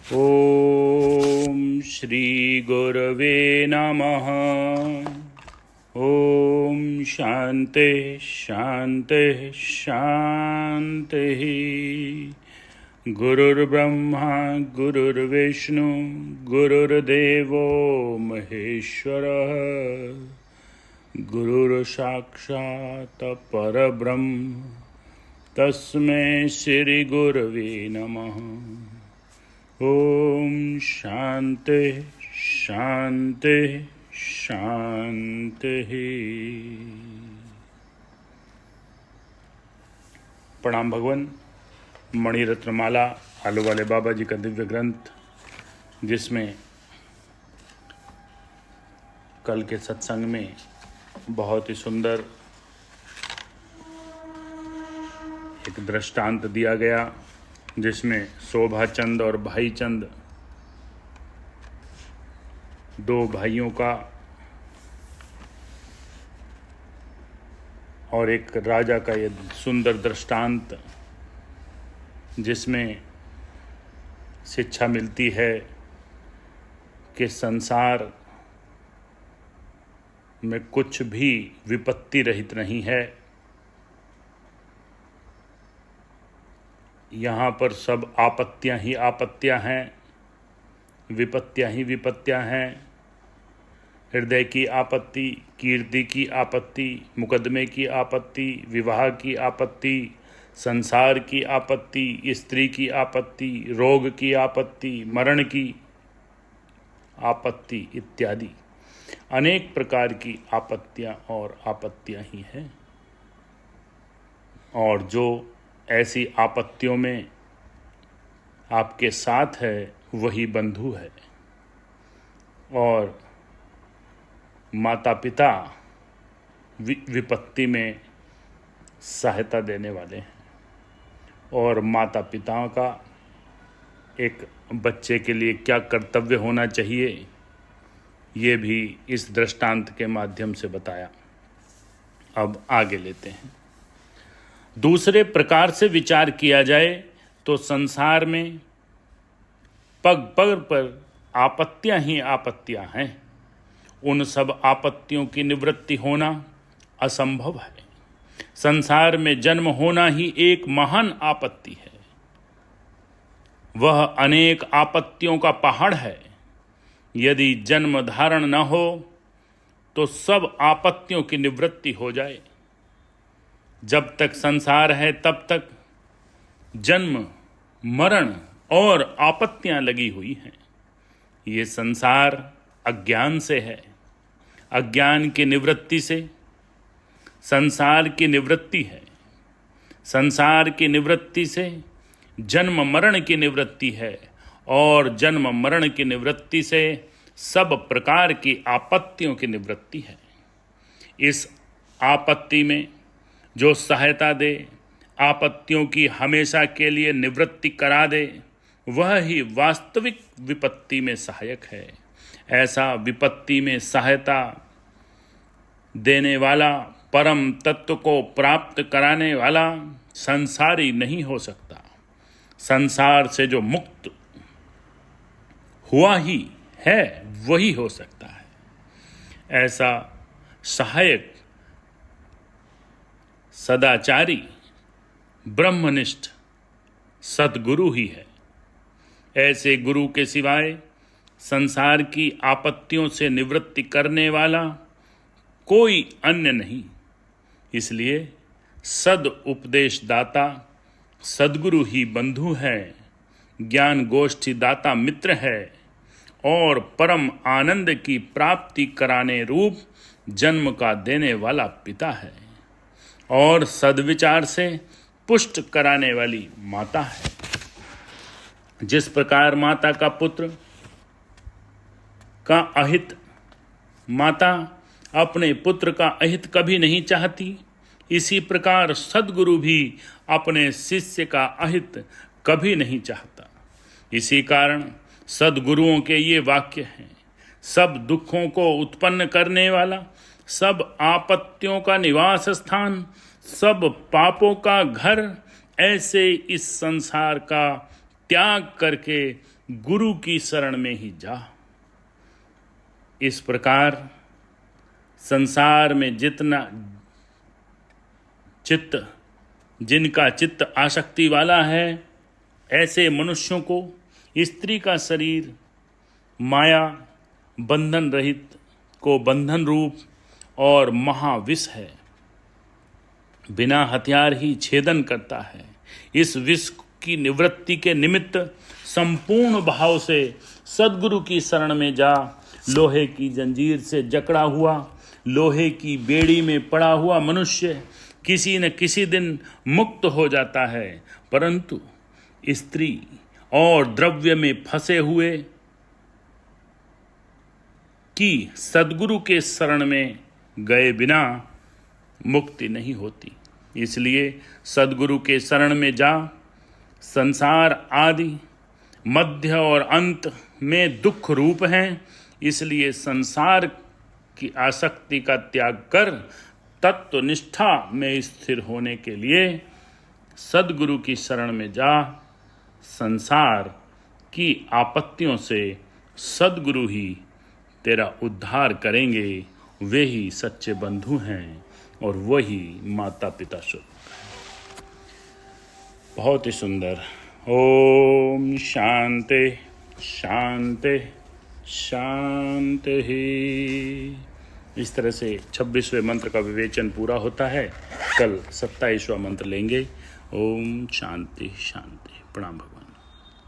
ओम श्री गुरवे नमः। ओम शांति शांति शांति। गुरुर्ब्रह्मा गुरुर्विष्णु गुरुर्देवो महेश्वरः। गुरुर्साक्षात् परब्रह्म तस्मै श्री गुरवे नमः। ओम शांति शांति शांति। प्रणाम भगवान। मणिरत्नमाला आलू वाले बाबा जी का दिव्य ग्रंथ, जिसमें कल के सत्संग में बहुत ही सुंदर एक दृष्टांत दिया गया, जिसमें शोभा चंद और भाई चंद, दो भाइयों का और एक राजा का ये सुंदर दृष्टांत, जिसमें शिक्षा मिलती है कि संसार में कुछ भी विपत्ति रहित नहीं है। यहाँ पर सब आपत्तियाँ ही आपत्तियाँ हैं, विपत्तियाँ ही विपत्तियाँ हैं। हृदय की आपत्ति, कीर्ति की आपत्ति, मुकदमे की आपत्ति, विवाह की आपत्ति, संसार की आपत्ति, स्त्री की आपत्ति, रोग की आपत्ति, मरण की आपत्ति इत्यादि अनेक प्रकार की आपत्तियाँ और आपत्तियाँ ही हैं। और जो ऐसी आपत्तियों में आपके साथ है वही बंधु है, और माता पिता विपत्ति में सहायता देने वाले हैं। और माता पिता का एक बच्चे के लिए क्या कर्तव्य होना चाहिए, ये भी इस दृष्टांत के माध्यम से बताया। अब आगे लेते हैं। दूसरे प्रकार से विचार किया जाए तो संसार में पग पग पर आपत्तियां ही आपत्तियां हैं। उन सब आपत्तियों की निवृत्ति होना असंभव है। संसार में जन्म होना ही एक महान आपत्ति है। वह अनेक आपत्तियों का पहाड़ है। यदि जन्म धारण न हो तो सब आपत्तियों की निवृत्ति हो जाए। जब तक संसार है तब तक जन्म, मरण और आपत्तियां लगी हुई हैं। ये संसार अज्ञान से है। अज्ञान की निवृत्ति से संसार की निवृत्ति है। संसार की निवृत्ति से जन्म मरण की निवृत्ति है, और जन्म मरण की निवृत्ति से सब प्रकार की आपत्तियों की निवृत्ति है। इस आपत्ति में जो सहायता दे, आपत्तियों की हमेशा के लिए निवृत्ति करा दे, वह ही वास्तविक विपत्ति में सहायक है। ऐसा विपत्ति में सहायता देने वाला, परम तत्व को प्राप्त कराने वाला संसारी नहीं हो सकता। संसार से जो मुक्त हुआ ही है वही हो सकता है। ऐसा सहायक, सदाचारी, ब्रह्मनिष्ठ सद्गुरु ही है। ऐसे गुरु के सिवाय संसार की आपत्तियों से निवृत्ति करने वाला कोई अन्य नहीं। इसलिए सद उपदेश दाता सद्गुरु ही बंधु है, ज्ञान गोष्ठी दाता मित्र है, और परम आनंद की प्राप्ति कराने रूप जन्म का देने वाला पिता है, और सद्विचार से पुष्ट कराने वाली माता है। जिस प्रकार माता का पुत्र का अहित, माता अपने पुत्र का अहित कभी नहीं चाहती, इसी प्रकार सद्गुरु भी अपने शिष्य का अहित कभी नहीं चाहता। इसी कारण सद्गुरुओं के ये वाक्य हैं, सब दुखों को उत्पन्न करने वाला, सब आपत्तियों का निवास स्थान, सब पापों का घर, ऐसे इस संसार का त्याग करके गुरु की शरण में ही जा। इस प्रकार संसार में जिनका चित्त आसक्ति वाला है, ऐसे मनुष्यों को स्त्री का शरीर माया बंधन रहित को बंधन रूप और महाविष है, बिना हथियार ही छेदन करता है। इस विष की निवृत्ति के निमित्त संपूर्ण भाव से सद्गुरु की शरण में जा। लोहे की जंजीर से जकड़ा हुआ, लोहे की बेड़ी में पड़ा हुआ मनुष्य किसी न किसी दिन मुक्त हो जाता है, परंतु स्त्री और द्रव्य में फंसे हुए की सद्गुरु के शरण में गए बिना मुक्ति नहीं होती। इसलिए सद्गुरु के शरण में जा। संसार आदि मध्य और अंत में दुख रूप हैं, इसलिए संसार की आसक्ति का त्याग कर तत्वनिष्ठा में स्थिर होने के लिए सद्गुरु की शरण में जा। संसार की आपत्तियों से सद्गुरु ही तेरा उद्धार करेंगे। वे ही सच्चे बंधु हैं और वही माता पिता स्वरूप। बहुत ही सुंदर। ओम शांति शांति शांति ही। इस तरह से 26वें मंत्र का विवेचन पूरा होता है। कल 27वां मंत्र लेंगे। ओम शांति शांति। प्रणाम भगवान।